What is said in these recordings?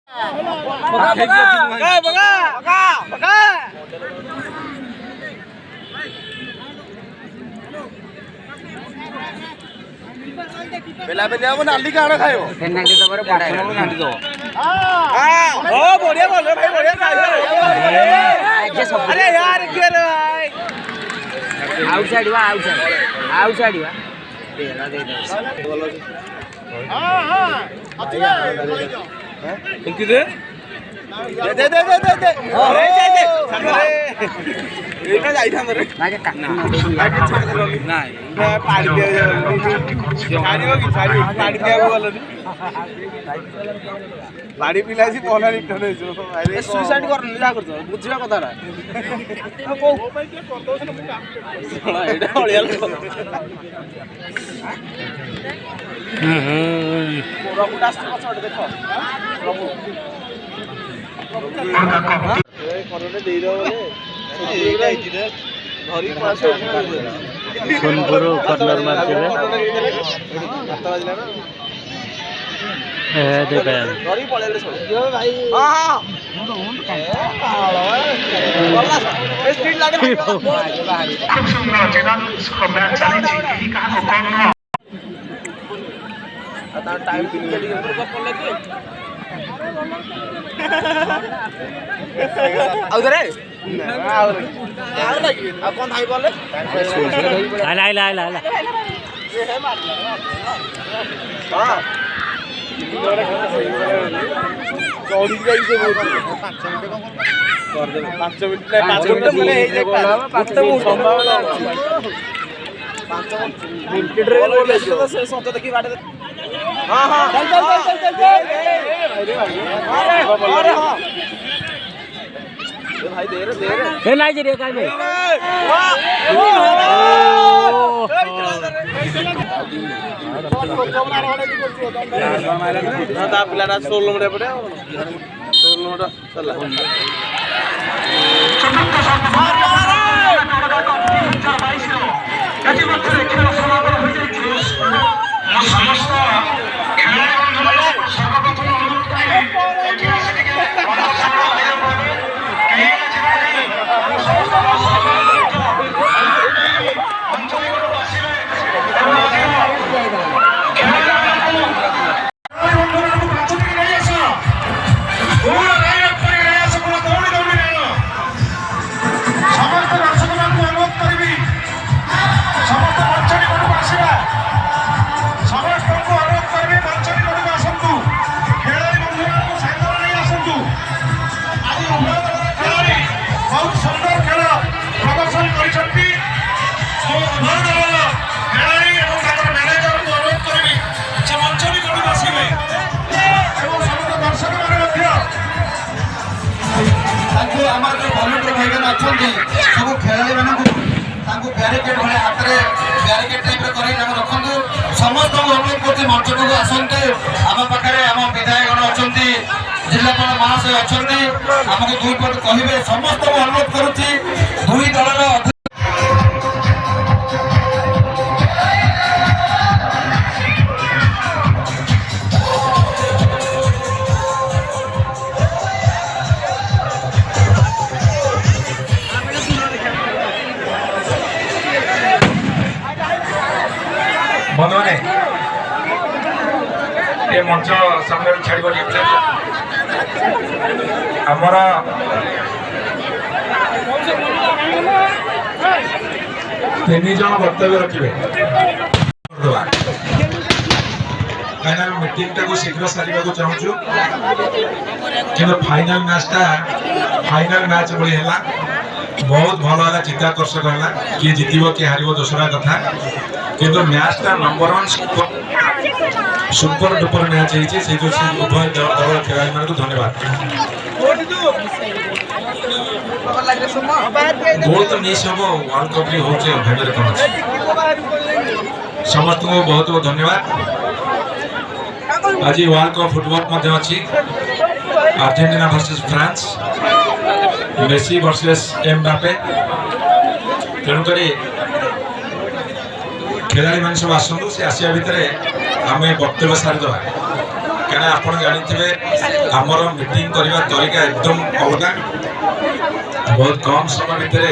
बेला बेला वो नाली काढ़ खायो पेनाल्टी तो बड़े पड़ा है नाली दो हां ओ बढ़िया बोल रहे भाई बढ़िया अरे यार क्या रे भाई आउटसाइड हुआ आउटसाइड हुआ देला दे दे हां हां अच्छी है इनकी दे दे दे दे दे दे अरे दे एटा जाई था मरे लागे टाक नहीं पाड़ी दिया साड़ी पाड़ी दिया वाला पाड़ी पिलासी पहला रिटर्न हो अरे सुसाइड कर जा कर बुझिया कथारा को एटा हळिया प्रभु डास्ट पछड़ देखो प्रभु ए करने दे दो बोले सोनपुर कॉर्नर मारते हुए भाई दे रहे नहीं जी रे काय में ता पिलाना 16 मिनिट पड़े 16 मिनिट चला सब खेलाड़ी मानक ब्यारिकेड भाई हाथ में ब्यारिकेड टाइप रखु समस्त अनुरोध कर मंच को आसतु आम पाखे आम विधायकगण अच्छा जिलापाल महाशय अच्छा आमको दुई पट कहे समस्त अनुरोध करुच्ची दुई दलर बंधुने ये मंच सामने छाड़ आमर तीन जन वक्तव्य रखिए कहीं मीटिंग टाक शीघ्र सारे चाहूँ कि फाइनाल मैच भाई है बहुत भल है चित्ताकर्षक है किए जितब किए हार दूसरा कथा किंतु मैच टा नंबर 1 सुपर डुपर मैच है उभय दल खेलाड़ी मान को धन्यवाद गोल तो नहीं सब वर्ल्ड कप हो भाग्य कौन समस्त को बहुत बहुत धन्यवाद आज वर्ल्ड कप फुटबॉल अच्छी Argentina versus France Messi versus Mbappe तेणुक खेलाड़ी मान सब आसतु से आसिया भितर आम वक्तव्य सारीद କାରଣ ଆପଣ ଜାଣିଥିବେ ଆମର ମିଟିଂ କରିବା ତରିକା ଏକଦମ ଅଲଗା। ବହୁତ କମ ସମୟ ଭିତରେ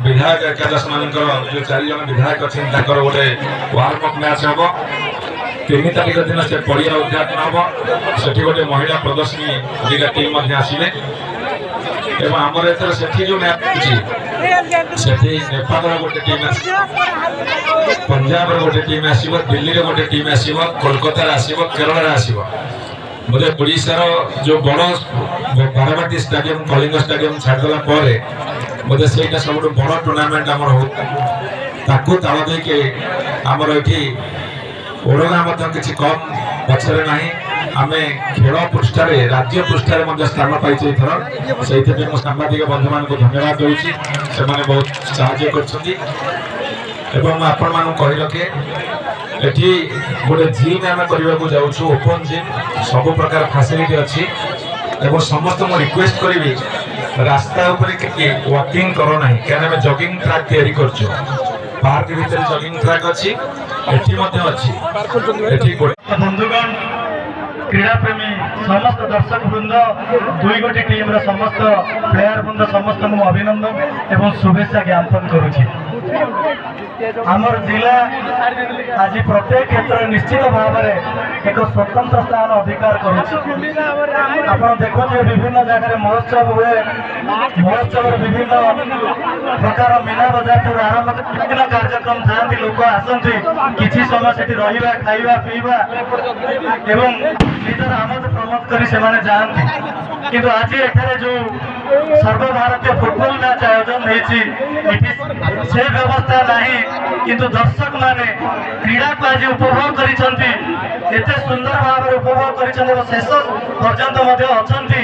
ବିଧାୟକ ଏକାଦଶ ମାନଙ୍କର ଯୋଉ 4 ଜଣ ବିଧାୟକ ଅଛନ୍ତି ତାଙ୍କର ଗୋଟେ ୱାର୍ମ ଅପ୍ ମ୍ୟାଚ୍ ହବ। 3 ତାରିଖ ଦିନ ସେ ପଡ଼ିଆ ଉଦ୍ଘାଟନ ହବ। ସେଠି ଗୋଟେ ମହିଳା ପ୍ରଦର୍ଶନୀ ଦିଟା ଟିମ୍ ମଧ୍ୟ ଆସିବେ ଏବଂ ଆମର ଏଥର ସେଠି ଯୋଉ ମ୍ୟାଚ୍ ଅଛି ସେଠି ନେପାଳର ଗୋଟେ ଟିମ୍ ଆସିବ, ପଞ୍ଜାବର ଗୋଟେ ଟିମ୍ ଆସିବ, ଦିଲ୍ଲୀର ଗୋଟେ ଟିମ୍ ଆସିବ, କୋଲକାତାରେ ଆସିବ, କେରଳରେ ଆସିବ। ବୋଧେ ଓଡ଼ିଶାର ଯୋଉ ବଡ଼ ବାରବାଟୀ ଷ୍ଟାଡିୟମ କଳିଙ୍ଗ ଷ୍ଟାଡିୟମ ଛାଡ଼ିଦେଲା ପରେ ବୋଧେ ସେଇଟା ସବୁଠୁ ବଡ଼ ଟୁର୍ଣ୍ଣାମେଣ୍ଟ ଆମର ହଉ। ତାକୁ ତାଳ ଦେଇକି ଆମର ଏଠି ଓଡ଼ଗାଁ ମଧ୍ୟ କିଛି କମ୍ ପଛରେ ନାହିଁ। ଆମେ ଖେଳ ପୃଷ୍ଠାରେ ରାଜ୍ୟ ପୃଷ୍ଠାରେ ମଧ୍ୟ ସ୍ଥାନ ପାଇଛୁ ଏଥର। ସେଇଥିପାଇଁ ମୁଁ ସାମ୍ବାଦିକ ବନ୍ଧୁମାନଙ୍କୁ ଧନ୍ୟବାଦ ଦେଉଛି, ସେମାନେ ବହୁତ ସାହାଯ୍ୟ କରିଛନ୍ତି। ଏବଂ ମୁଁ ଆପଣମାନଙ୍କୁ କହି ରଖେ ଏଠି ଗୋଟେ ଜିମ୍ ଆମେ କରିବାକୁ ଯାଉଛୁ, ଓପନ୍ ଜିମ୍, ସବୁ ପ୍ରକାର ଫ୍ୟାସିଲିଟି ଅଛି। ଏବଂ ସମସ୍ତଙ୍କୁ ରିକ୍ୱେଷ୍ଟ କରିବି ରାସ୍ତା ଉପରେ କିଛି ୱାକିଂ କର ନାହିଁ, କାରଣ ଆମେ ଜଗିଂ ଟ୍ରାକ୍ ତିଆରି କରୁଛୁ। ପାର୍କ ଭିତରେ ଜଗିଂ ଟ୍ରାକ୍ ଅଛି, ଏଠି ମଧ୍ୟ ଅଛି। ଏଠି ବନ୍ଧୁଗଣ, କ୍ରୀଡ଼ାପ୍ରେମୀ ସମସ୍ତ ଦର୍ଶକ ବୃନ୍ଦ, 2 ଗୋଟି ଟିମ୍ର ସମସ୍ତ ପ୍ଲେୟାର ବୃନ୍ଦ ସମସ୍ତଙ୍କୁ ମୁଁ ଅଭିନନ୍ଦନ ଏବଂ ଶୁଭେଚ୍ଛା ଜ୍ଞାପନ କରୁଛି। ଆମର ଜିଲ୍ଲା ଆଜି ପ୍ରତ୍ୟେକ କ୍ଷେତ୍ରରେ ନିଶ୍ଚିତ ଭାବରେ ଏକ ସ୍ୱତନ୍ତ୍ର ସ୍ଥାନ ଅଧିକାର କରୁଛି। ଆପଣ ଦେଖୁଥିବେ ବିଭିନ୍ନ ଜାଗାରେ ମହୋତ୍ସବ ହୁଏ, ମହୋତ୍ସବରେ ବିଭିନ୍ନ ପ୍ରକାର ମୀନା ବଜାରଠାରୁ ଆରମ୍ଭ କରି ବିଭିନ୍ନ କାର୍ଯ୍ୟକ୍ରମ ଥାଆନ୍ତି, ଲୋକ ଆସନ୍ତି, କିଛି ସମୟ ସେଠି ରହିବା, ଖାଇବା, ପିଇବା ଏବଂ ନିଜର ଆମୋଦ ପ୍ରମୋଦ କରି ସେମାନେ ଯାଆନ୍ତି। କିନ୍ତୁ ଆଜି ଏଠାରେ ଯୋଉ ସର୍ବଭାରତୀୟ ଫୁଟବଲ ମ୍ୟାଚ୍ ଆୟୋଜନ ହେଇଛି, ଏଠି ସେ ବ୍ୟବସ୍ଥା ନାହିଁ। କିନ୍ତୁ ଦର୍ଶକମାନେ କ୍ରୀଡ଼ାକୁ ଆଜି ଉପଭୋଗ କରିଛନ୍ତି, ଏତେ ସୁନ୍ଦର ଭାବରେ ଉପଭୋଗ କରିଛନ୍ତି ଏବଂ ଶେଷ ପର୍ଯ୍ୟନ୍ତ ମଧ୍ୟ ଅଛନ୍ତି।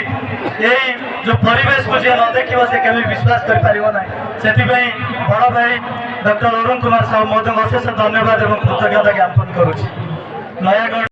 ଏଇ ଯୋଉ ପରିବେଶକୁ ଯିଏ ନ ଦେଖିବ ସେ କେବେ ବିଶ୍ୱାସ କରିପାରିବ ନାହିଁ। ସେଥିପାଇଁ ବଡ଼ ଭାଇ ଡକ୍ଟର ଅରୁଣ କୁମାର ସାହୁ ମଧ୍ୟ ଅଶେଷ ଧନ୍ୟବାଦ ଏବଂ କୃତଜ୍ଞତା ଜ୍ଞାପନ କରୁଛି। ନୟାଗଡ଼